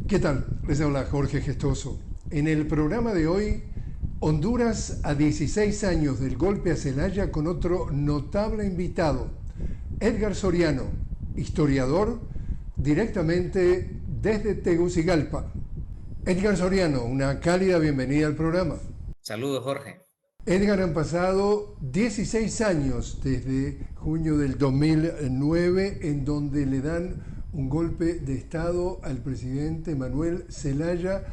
¿Qué tal? Les habla Jorge Gestoso. En el programa de hoy, Honduras a 16 años del golpe a Zelaya con otro notable invitado, Edgar Soriano, historiador, directamente desde Tegucigalpa. Edgar Soriano, una cálida bienvenida al programa. Saludos, Jorge. Edgar, han pasado 16 años desde junio del 2009, en donde le dan un golpe de Estado al presidente Manuel Zelaya.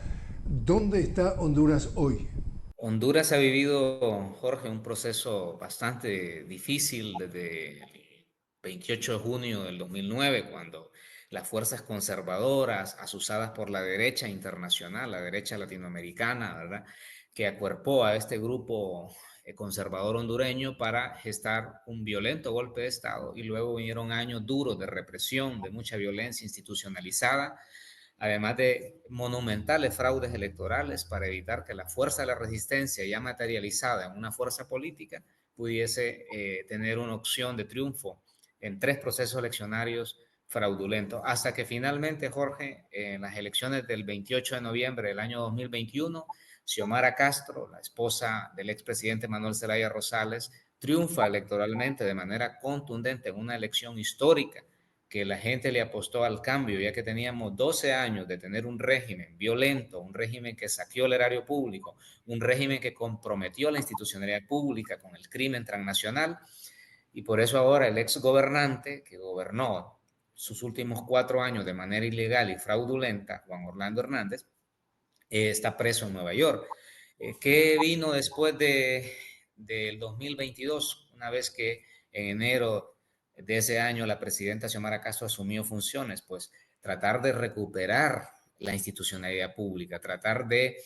¿Dónde está Honduras hoy? Honduras ha vivido, Jorge, un proceso bastante difícil desde el 28 de junio del 2009, cuando las fuerzas conservadoras, asusadas por la derecha internacional, la derecha latinoamericana, ¿verdad?, que acuerpó a este grupo conservador hondureño para gestar un violento golpe de Estado, y luego vinieron años duros de represión, de mucha violencia institucionalizada, además de monumentales fraudes electorales para evitar que la fuerza de la resistencia, ya materializada en una fuerza política, pudiese tener una opción de triunfo en 3 procesos eleccionarios fraudulentos, hasta que finalmente, Jorge, en las elecciones del 28 de noviembre del año 2021, Xiomara Castro, la esposa del expresidente Manuel Zelaya Rosales, triunfa electoralmente de manera contundente en una elección histórica que la gente le apostó al cambio, ya que teníamos 12 años de tener un régimen violento, un régimen que saqueó el erario público, un régimen que comprometió la institucionalidad pública con el crimen transnacional, y por eso ahora el ex gobernante que gobernó sus últimos 4 años de manera ilegal y fraudulenta, Juan Orlando Hernández, está preso en Nueva York. ¿Qué vino después del 2022? Una vez que en enero de ese año la presidenta Xiomara Castro asumió funciones, pues tratar de recuperar la institucionalidad pública, tratar de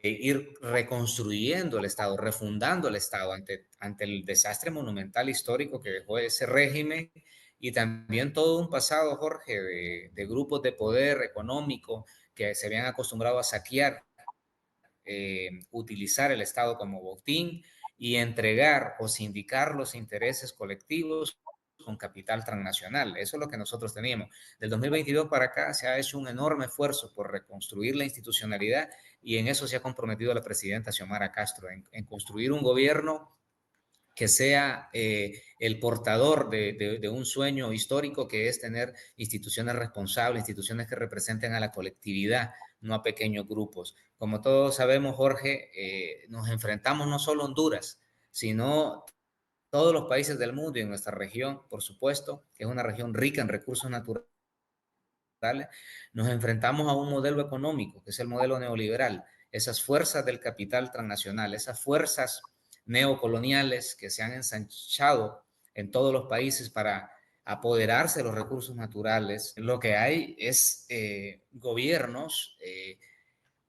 ir reconstruyendo el Estado, refundando el Estado ante el desastre monumental histórico que dejó ese régimen, y también todo un pasado, Jorge, de grupos de poder económico que se habían acostumbrado a saquear, utilizar el Estado como botín y entregar o sindicar los intereses colectivos con capital transnacional. Eso es lo que nosotros teníamos. Del 2022 para acá se ha hecho un enorme esfuerzo por reconstruir la institucionalidad, y en eso se ha comprometido la presidenta Xiomara Castro, en construir un gobierno que sea el portador de un sueño histórico, que es tener instituciones responsables, instituciones que representen a la colectividad, no a pequeños grupos. Como todos sabemos, Jorge, nos enfrentamos no solo a Honduras, sino todos los países del mundo y en nuestra región, por supuesto, que es una región rica en recursos naturales. Nos enfrentamos a un modelo económico, que es el modelo neoliberal, esas fuerzas del capital transnacional, esas fuerzas neocoloniales que se han ensanchado en todos los países para apoderarse de los recursos naturales. Lo que hay es gobiernos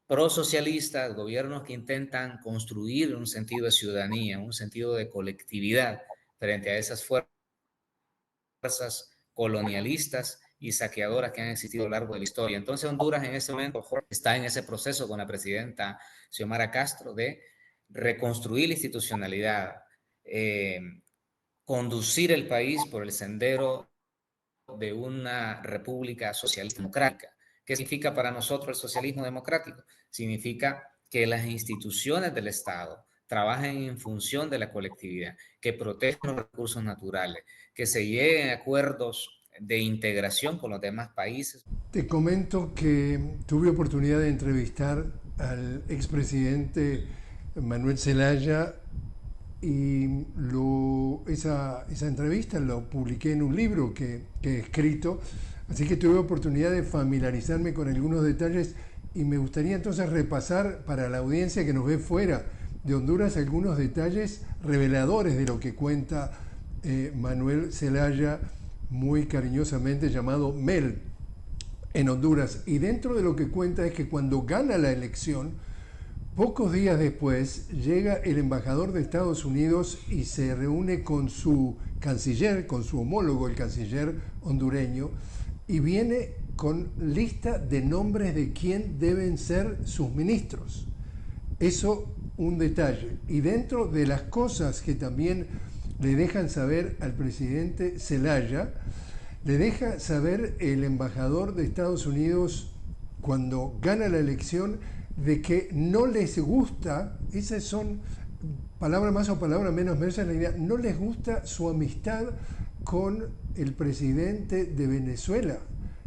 prosocialistas, gobiernos que intentan construir un sentido de ciudadanía, un sentido de colectividad frente a esas fuerzas colonialistas y saqueadoras que han existido a lo largo de la historia. Entonces Honduras en este momento está en ese proceso con la presidenta Xiomara Castro de reconstruir la institucionalidad, eh, conducir el país por el sendero de una república socialista democrática. ¿Qué significa para nosotros el socialismo democrático? Significa que las instituciones del Estado trabajen en función de la colectividad, que protejan los recursos naturales, que se lleguen a acuerdos de integración con los demás países. Te comento que tuve oportunidad de entrevistar al expresidente Manuel Zelaya y esa entrevista lo publiqué en un libro que he escrito, así que tuve oportunidad de familiarizarme con algunos detalles y me gustaría entonces repasar para la audiencia que nos ve fuera de Honduras algunos detalles reveladores de lo que cuenta Manuel Zelaya, muy cariñosamente llamado Mel, en Honduras. Y dentro de lo que cuenta es que cuando gana la elección, pocos días después llega el embajador de Estados Unidos y se reúne con su canciller, con su homólogo, el canciller hondureño, y viene con lista de nombres de quién deben ser sus ministros. Eso, un detalle. Y dentro de las cosas que también le dejan saber al presidente Zelaya, le deja saber el embajador de Estados Unidos cuando gana la elección, de que no les gusta, esas son palabra más o palabra menos, no les gusta su amistad con el presidente de Venezuela.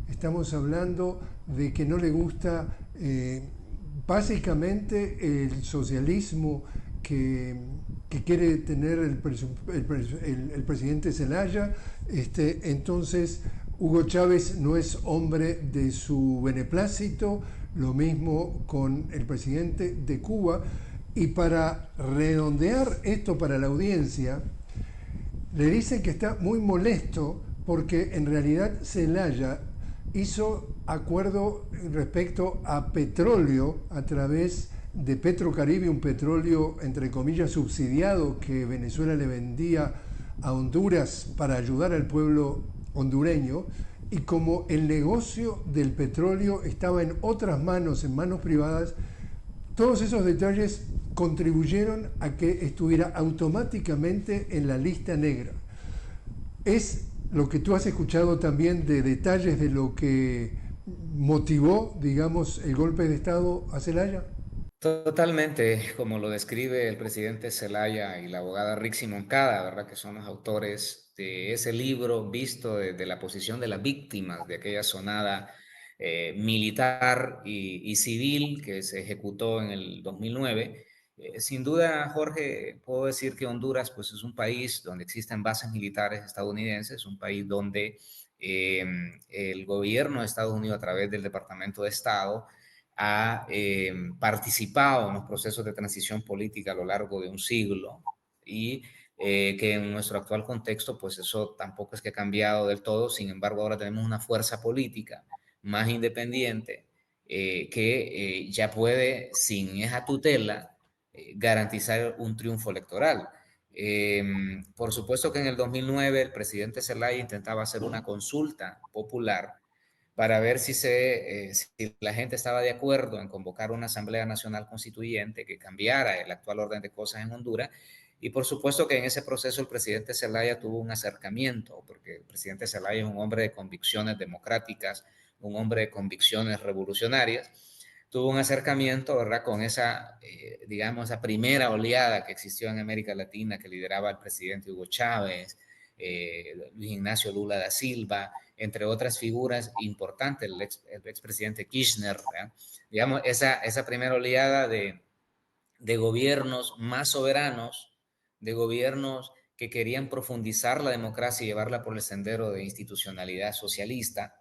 Estamos hablando de que no le gusta básicamente el socialismo que quiere tener el presidente Zelaya. Entonces, Hugo Chávez no es hombre de su beneplácito, lo mismo con el presidente de Cuba. Y para redondear esto para la audiencia, le dicen que está muy molesto porque en realidad Zelaya hizo acuerdo respecto a petróleo a través de Petrocaribe, un petróleo entre comillas subsidiado que Venezuela le vendía a Honduras para ayudar al pueblo hondureño, y como el negocio del petróleo estaba en otras manos, en manos privadas, todos esos detalles contribuyeron a que estuviera automáticamente en la lista negra. Es lo que tú has escuchado también de detalles de lo que motivó, digamos, el golpe de Estado a Zelaya. Totalmente, como lo describe el presidente Zelaya y la abogada Rixi Moncada, ¿verdad? Que son los autores de ese libro visto desde la posición de las víctimas de aquella sonada militar y civil que se ejecutó en el 2009. Sin duda, Jorge, puedo decir que Honduras pues, es un país donde existen bases militares estadounidenses, un país donde eh, el gobierno de Estados Unidos a través del Departamento de Estado ha participado en los procesos de transición política a lo largo de un siglo y que en nuestro actual contexto, pues eso tampoco es que ha cambiado del todo. Sin embargo, ahora tenemos una fuerza política más independiente que ya puede, sin esa tutela, garantizar un triunfo electoral. Por supuesto que en el 2009 el presidente Zelaya intentaba hacer una consulta popular para ver si la gente estaba de acuerdo en convocar una Asamblea Nacional Constituyente que cambiara el actual orden de cosas en Honduras. Y por supuesto que en ese proceso el presidente Zelaya tuvo un acercamiento, porque el presidente Zelaya es un hombre de convicciones democráticas, un hombre de convicciones revolucionarias. Tuvo un acercamiento, ¿verdad?, con esa, digamos, esa primera oleada que existió en América Latina que lideraba el presidente Hugo Chávez, Luis Ignacio Lula da Silva, entre otras figuras importantes, el expresidente Kirchner, ¿verdad? Digamos, esa primera oleada de gobiernos más soberanos, de gobiernos que querían profundizar la democracia y llevarla por el sendero de institucionalidad socialista.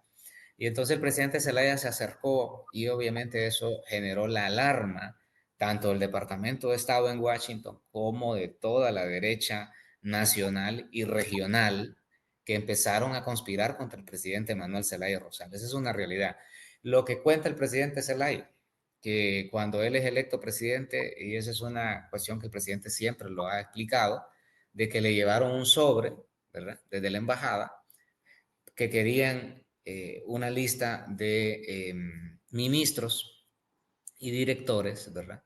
Y entonces el presidente Zelaya se acercó y obviamente eso generó la alarma tanto del Departamento de Estado en Washington como de toda la derecha nacional y regional que empezaron a conspirar contra el presidente Manuel Zelaya Rosales. Esa es una realidad. Lo que cuenta el presidente Zelaya, que cuando él es electo presidente, y esa es una cuestión que el presidente siempre lo ha explicado, de que le llevaron un sobre, ¿verdad?, desde la embajada, que querían una lista de ministros y directores, ¿verdad?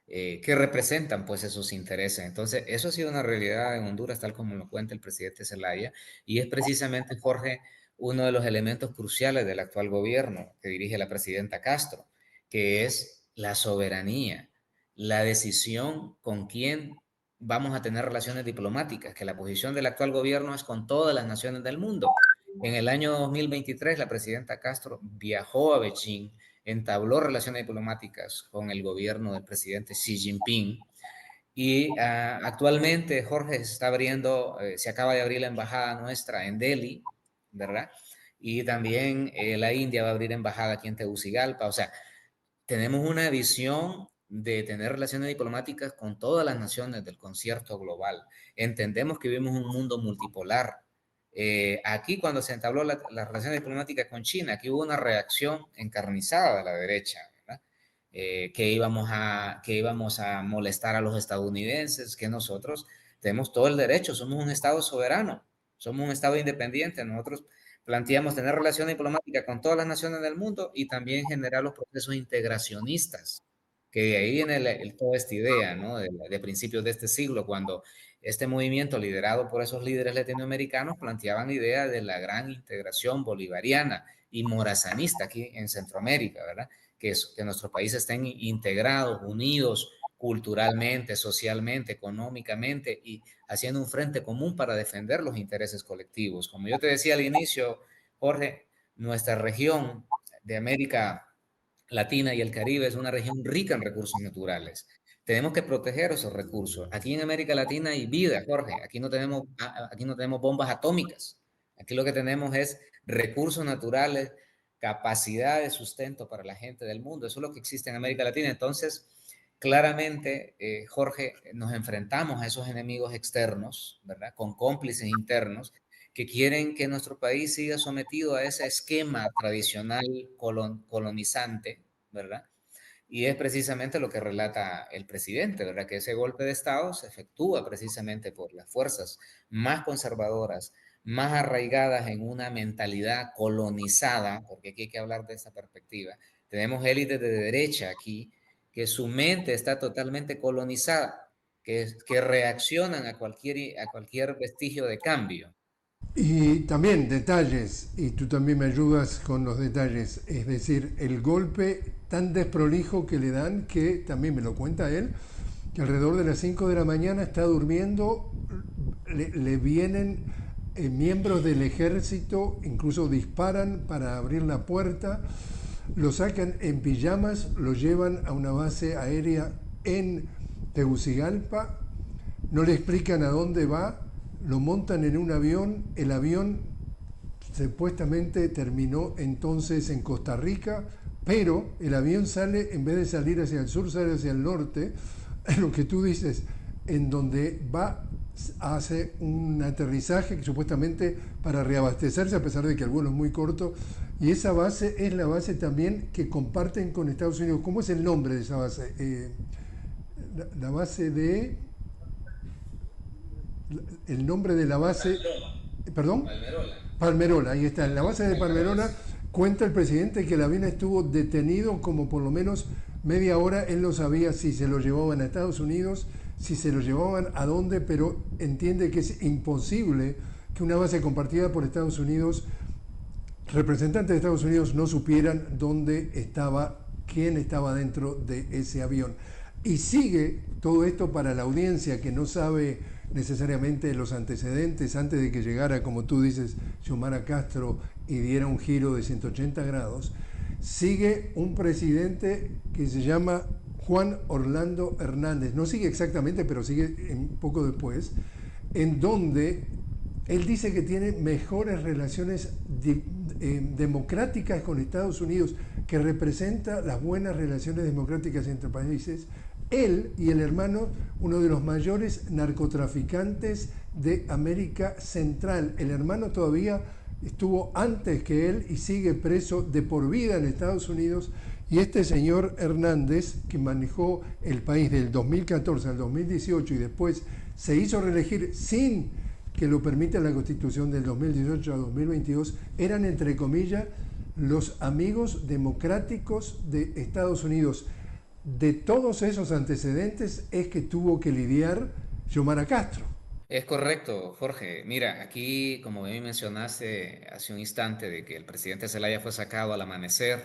Que representan pues esos intereses. Entonces, eso ha sido una realidad en Honduras, tal como lo cuenta el presidente Zelaya, y es precisamente, Jorge, uno de los elementos cruciales del actual gobierno que dirige la presidenta Castro, que es la soberanía, la decisión con quién vamos a tener relaciones diplomáticas, que la posición del actual gobierno es con todas las naciones del mundo. En el año 2023, la presidenta Castro viajó a Beijing, entabló relaciones diplomáticas con el gobierno del presidente Xi Jinping y actualmente, Jorge, se está abriendo, se acaba de abrir la embajada nuestra en Delhi, ¿verdad? Y también la India va a abrir embajada aquí en Tegucigalpa. O sea, tenemos una visión de tener relaciones diplomáticas con todas las naciones del concierto global. Entendemos que vivimos un mundo multipolar. Aquí cuando se entabló las relaciones diplomáticas con China, aquí hubo una reacción encarnizada de la derecha, ¿verdad? Que íbamos a molestar a los estadounidenses, que nosotros tenemos todo el derecho, somos un Estado soberano, somos un Estado independiente, nosotros planteamos tener relaciones diplomáticas con todas las naciones del mundo y también generar los procesos integracionistas, que de ahí viene toda esta idea, ¿no?, de principios de este siglo, cuando este movimiento liderado por esos líderes latinoamericanos planteaban la idea de la gran integración bolivariana y morazanista aquí en Centroamérica, ¿verdad? Que nuestros países estén integrados, unidos culturalmente, socialmente, económicamente y haciendo un frente común para defender los intereses colectivos. Como yo te decía al inicio, Jorge, nuestra región de América Latina y el Caribe es una región rica en recursos naturales. Tenemos que proteger esos recursos. Aquí en América Latina hay vida, Jorge. Aquí no tenemos bombas atómicas. Aquí lo que tenemos es recursos naturales, capacidad de sustento para la gente del mundo. Eso es lo que existe en América Latina. Entonces, claramente, Jorge, nos enfrentamos a esos enemigos externos, ¿verdad? Con cómplices internos que quieren que nuestro país siga sometido a ese esquema tradicional colonizante, ¿verdad? Y es precisamente lo que relata el presidente, ¿verdad? Que ese golpe de Estado se efectúa precisamente por las fuerzas más conservadoras, más arraigadas en una mentalidad colonizada, porque aquí hay que hablar de esa perspectiva. Tenemos élites de derecha aquí que su mente está totalmente colonizada, que reaccionan a cualquier vestigio de cambio. Y también detalles, y tú también me ayudas con los detalles, es decir, el golpe tan desprolijo que le dan, que también me lo cuenta él, que alrededor de las 5 de la mañana está durmiendo, le vienen miembros del ejército, incluso disparan para abrir la puerta, lo sacan en pijamas, lo llevan a una base aérea en Tegucigalpa, no le explican a dónde va, lo montan en un avión, el avión supuestamente terminó entonces en Costa Rica, pero el avión sale, en vez de salir hacia el sur, sale hacia el norte, lo que tú dices, en donde va, hace un aterrizaje supuestamente para reabastecerse, a pesar de que el vuelo es muy corto, y esa base es la base también que comparten con Estados Unidos. ¿Cómo es el nombre de esa base? La base de... El nombre de la base... ¿Perdón? Palmerola. Palmerola, ahí está. En la base de Palmerola cuenta el presidente que el avión estuvo detenido como por lo menos media hora. Él no sabía si se lo llevaban a Estados Unidos, si se lo llevaban a dónde, pero entiende que es imposible que una base compartida por Estados Unidos, representantes de Estados Unidos no supieran dónde estaba, quién estaba dentro de ese avión. Y sigue todo esto para la audiencia que no sabe necesariamente los antecedentes antes de que llegara, como tú dices, Xiomara Castro y diera un giro de 180 grados. Sigue un presidente que se llama Juan Orlando Hernández, no sigue exactamente, pero sigue un poco después, en donde él dice que tiene mejores relaciones democráticas con Estados Unidos, que representa las buenas relaciones democráticas entre países. Él y el hermano, uno de los mayores narcotraficantes de América Central. El hermano todavía estuvo antes que él y sigue preso de por vida en Estados Unidos. Y este señor Hernández, que manejó el país del 2014 al 2018 y después se hizo reelegir sin que lo permita la Constitución del 2018 a 2022, eran, entre comillas, los amigos democráticos de Estados Unidos. De todos esos antecedentes es que tuvo que lidiar Xiomara Castro. Es correcto, Jorge. Mira, aquí, como bien mencionaste hace un instante, de que el presidente Zelaya fue sacado al amanecer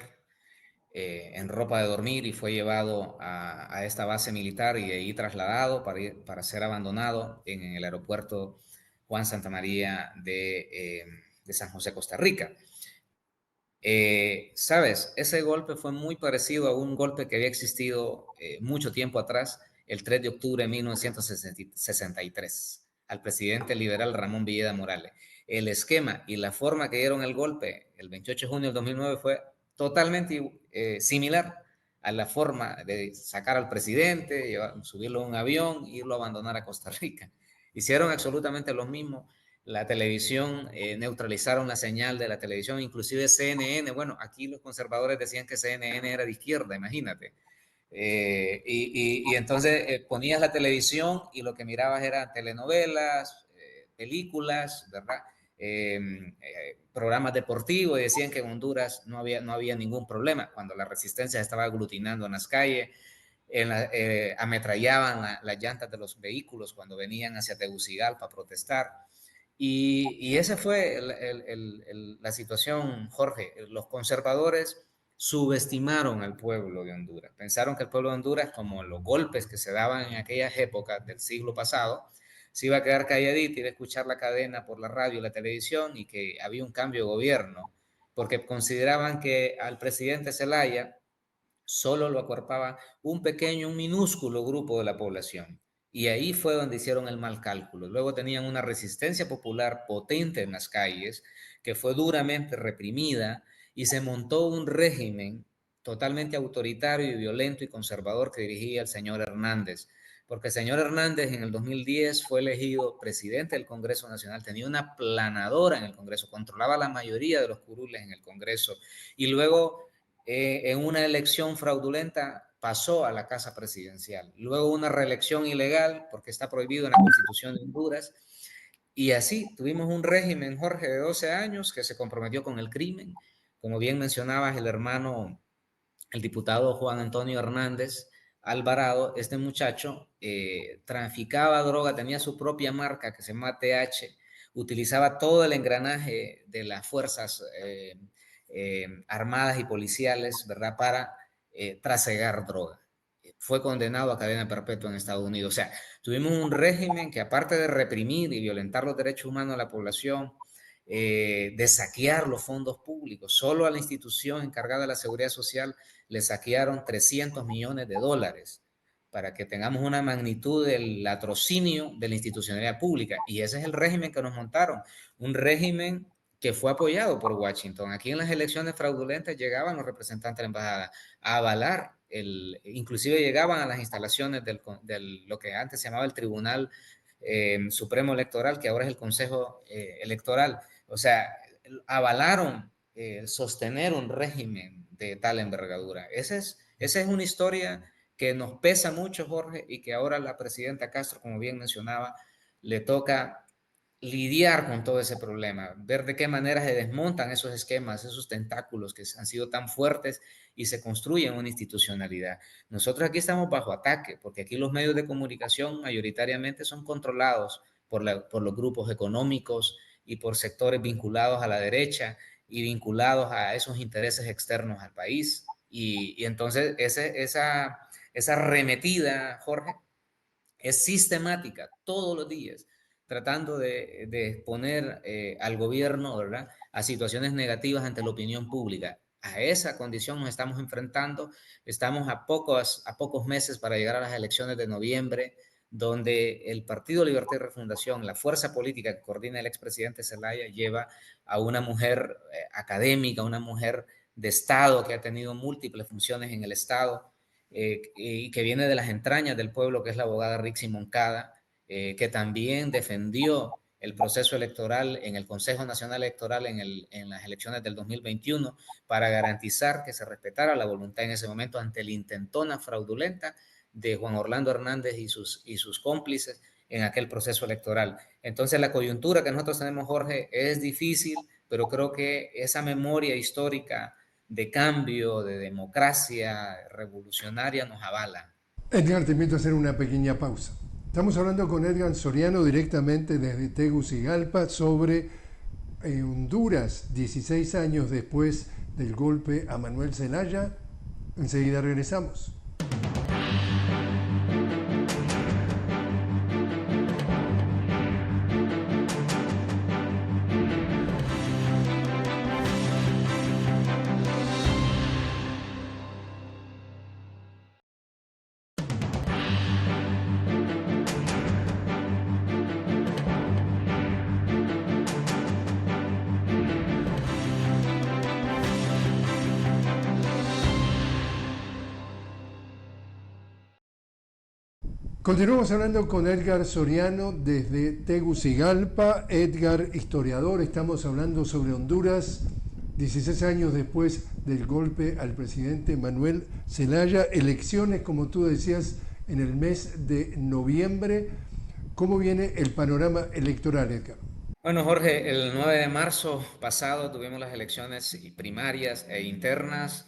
en ropa de dormir y fue llevado a esta base militar y de ahí trasladado para ser abandonado en el aeropuerto Juan Santamaría de San José, Costa Rica. Sabes, ese golpe fue muy parecido a un golpe que había existido mucho tiempo atrás, el 3 de octubre de 1963, al presidente liberal Ramón Villeda Morales. El esquema y la forma que dieron el golpe el 28 de junio del 2009 fue totalmente similar a la forma de sacar al presidente, subirlo a un avión e irlo a abandonar a Costa Rica. Hicieron absolutamente lo mismo. La televisión, neutralizaron la señal de la televisión, inclusive CNN. Bueno, aquí los conservadores decían que CNN era de izquierda, imagínate. Y entonces ponías la televisión y lo que mirabas eran telenovelas, películas, ¿verdad? Programas deportivos, y decían que en Honduras no había ningún problema cuando la resistencia estaba aglutinando en las calles. ametrallaban las llantas de los vehículos cuando venían hacia Tegucigalpa a protestar. Y esa fue la situación, Jorge. Los conservadores subestimaron al pueblo de Honduras. Pensaron que el pueblo de Honduras, como los golpes que se daban en aquellas épocas del siglo pasado, se iba a quedar calladito, iba a escuchar la cadena por la radio y la televisión y que había un cambio de gobierno, porque consideraban que al presidente Zelaya solo lo acuerpaba un pequeño, un minúsculo grupo de la población. Y ahí fue donde hicieron el mal cálculo. Luego tenían una resistencia popular potente en las calles, que fue duramente reprimida, y se montó un régimen totalmente autoritario y violento y conservador que dirigía el señor Hernández. Porque el señor Hernández en el 2010 fue elegido presidente del Congreso Nacional, tenía una planadora en el Congreso, controlaba la mayoría de los curules en el Congreso, y luego en una elección fraudulenta pasó a la casa presidencial. Luego una reelección ilegal, porque está prohibido en la Constitución de Honduras. Y así tuvimos un régimen, Jorge, de 12 años que se comprometió con el crimen. Como bien mencionabas, el hermano, el diputado Juan Antonio Hernández Alvarado, este muchacho traficaba droga, tenía su propia marca que se llama TH, utilizaba todo el engranaje de las fuerzas armadas y policiales, ¿verdad?, para trasegar droga. Fue condenado a cadena perpetua en Estados Unidos. O sea, tuvimos un régimen que, aparte de reprimir y violentar los derechos humanos de la población, de saquear los fondos públicos, solo a la institución encargada de la seguridad social le saquearon 300 millones de dólares, para que tengamos una magnitud del latrocinio de la institucionalidad pública. Y ese es el régimen que nos montaron, un régimen que fue apoyado por Washington. Aquí en las elecciones fraudulentas llegaban los representantes de la embajada a avalar, inclusive llegaban a las instalaciones del lo que antes se llamaba el Tribunal Supremo Electoral, que ahora es el Consejo Electoral. O sea, avalaron sostener un régimen de tal envergadura. Esa es una historia que nos pesa mucho, Jorge, y que ahora la presidenta Castro, como bien mencionaba, le toca lidiar con todo ese problema, ver de qué manera se desmontan esos esquemas, esos tentáculos que han sido tan fuertes y se construyen una institucionalidad. Nosotros aquí estamos bajo ataque, porque aquí los medios de comunicación mayoritariamente son controlados por los grupos económicos y por sectores vinculados a la derecha y vinculados a esos intereses externos al país. Y entonces esa arremetida, Jorge, es sistemática todos los días, tratando de exponer al gobierno, ¿verdad?, a situaciones negativas ante la opinión pública. A esa condición nos estamos enfrentando. Estamos a pocos meses para llegar a las elecciones de noviembre, donde el Partido Libertad y Refundación, la fuerza política que coordina el expresidente Zelaya, lleva a una mujer académica, una mujer de Estado que ha tenido múltiples funciones en el Estado, y que viene de las entrañas del pueblo, que es la abogada Rixi Moncada, que también defendió el proceso electoral en el Consejo Nacional Electoral en las elecciones del 2021 para garantizar que se respetara la voluntad en ese momento ante la intentona fraudulenta de Juan Orlando Hernández y sus cómplices en aquel proceso electoral. Entonces la coyuntura que nosotros tenemos, Jorge, es difícil, pero creo que esa memoria histórica de cambio, de democracia revolucionaria nos avala. Edgar, te invito a hacer una pequeña pausa. Estamos hablando con Edgar Soriano directamente desde Tegucigalpa sobre Honduras, 16 años después del golpe a Manuel Zelaya. Enseguida regresamos. Continuamos hablando con Edgar Soriano desde Tegucigalpa. Edgar, historiador, estamos hablando sobre Honduras, 16 años después del golpe al presidente Manuel Zelaya. Elecciones, como tú decías, en el mes de noviembre. ¿Cómo viene el panorama electoral, Edgar? Bueno, Jorge, el 9 de marzo pasado tuvimos las elecciones primarias e internas.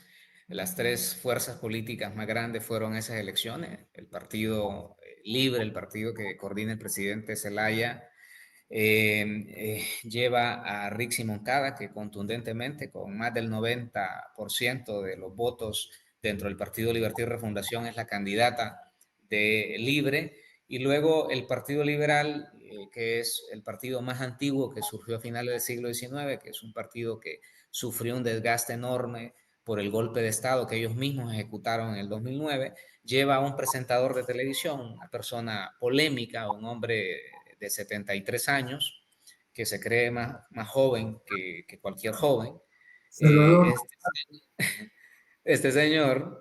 las tres fuerzas políticas más grandes fueron esas elecciones. El Partido Libre, el partido que coordina el presidente Zelaya, lleva a Rixi Moncada, que contundentemente, con más del 90% de los votos dentro del Partido Libertad y Refundación, es la candidata de Libre. Y luego el Partido Liberal, que es el partido más antiguo que surgió a finales del siglo XIX, que es un partido que sufrió un desgaste enorme por el golpe de Estado que ellos mismos ejecutaron en el 2009, lleva a un presentador de televisión, una persona polémica, un hombre de 73 años, que se cree más joven que cualquier joven. Salvador, Este señor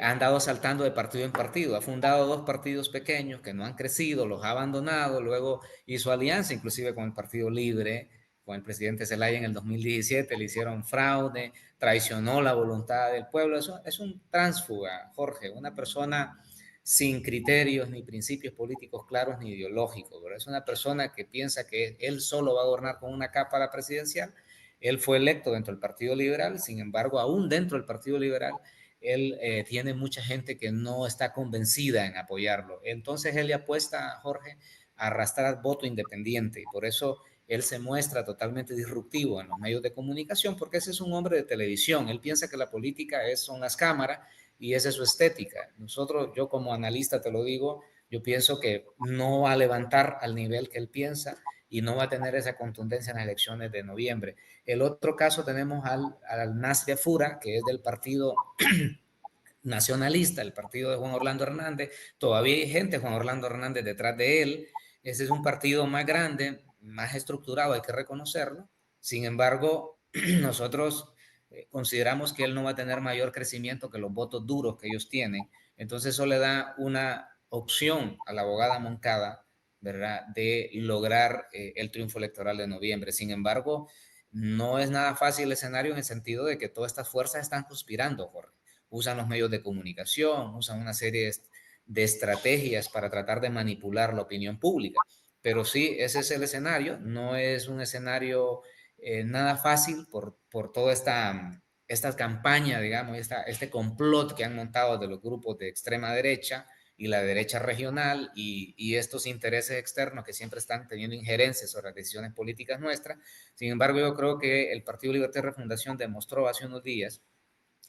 ha andado saltando de partido en partido, ha fundado dos partidos pequeños que no han crecido, los ha abandonado, luego hizo alianza inclusive con el Partido Libre, con el presidente Zelaya en el 2017, le hicieron fraude, traicionó la voluntad del pueblo. Eso es un tránsfuga, Jorge, una persona sin criterios ni principios políticos claros ni ideológicos, pero es una persona que piensa que él solo va a gobernar con una cámara presidencial. Él fue electo dentro del Partido Liberal, sin embargo, aún dentro del Partido Liberal, él tiene mucha gente que no está convencida en apoyarlo. Entonces él le apuesta, Jorge, a arrastrar voto independiente y por eso él se muestra totalmente disruptivo en los medios de comunicación porque ese es un hombre de televisión. Él piensa que la política son las cámaras y esa es su estética. Nosotros, yo como analista te lo digo, yo pienso que no va a levantar al nivel que él piensa y no va a tener esa contundencia en las elecciones de noviembre. El otro caso tenemos al Nasria Fura, que es del partido nacionalista, el partido de Juan Orlando Hernández. Todavía hay gente, Juan Orlando Hernández, detrás de él. Ese es un partido más grande, más estructurado, hay que reconocerlo. Sin embargo, nosotros consideramos que él no va a tener mayor crecimiento que los votos duros que ellos tienen. Entonces eso le da una opción a la abogada Moncada, ¿verdad?, de lograr el triunfo electoral de noviembre. Sin embargo, no es nada fácil el escenario en el sentido de que todas estas fuerzas están conspirando, Jorge. Usan los medios de comunicación, usan una serie de estrategias para tratar de manipular la opinión pública. Pero sí, ese es el escenario, no es un escenario nada fácil por toda esta campaña, digamos, este complot que han montado de los grupos de extrema derecha y la derecha regional y estos intereses externos que siempre están teniendo injerencias sobre las decisiones políticas nuestras. Sin embargo, yo creo que el Partido Libertad y Refundación demostró hace unos días,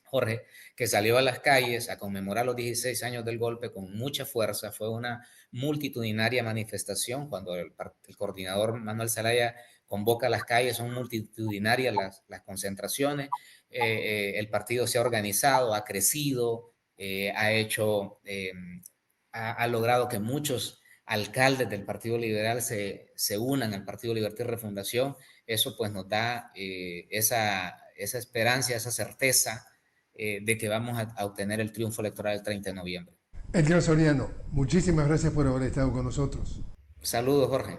Jorge, que salió a las calles a conmemorar los 16 años del golpe con mucha fuerza. Fue una multitudinaria manifestación. Cuando el coordinador Manuel Zelaya convoca a las calles, son multitudinarias las concentraciones. El partido se ha organizado, ha crecido, ha logrado que muchos alcaldes del Partido Liberal se unan al Partido Libertad y Refundación. Eso pues nos da esa esperanza, esa certeza de que vamos a obtener el triunfo electoral el 30 de noviembre. Edgar Soriano, muchísimas gracias por haber estado con nosotros. Saludos, Jorge.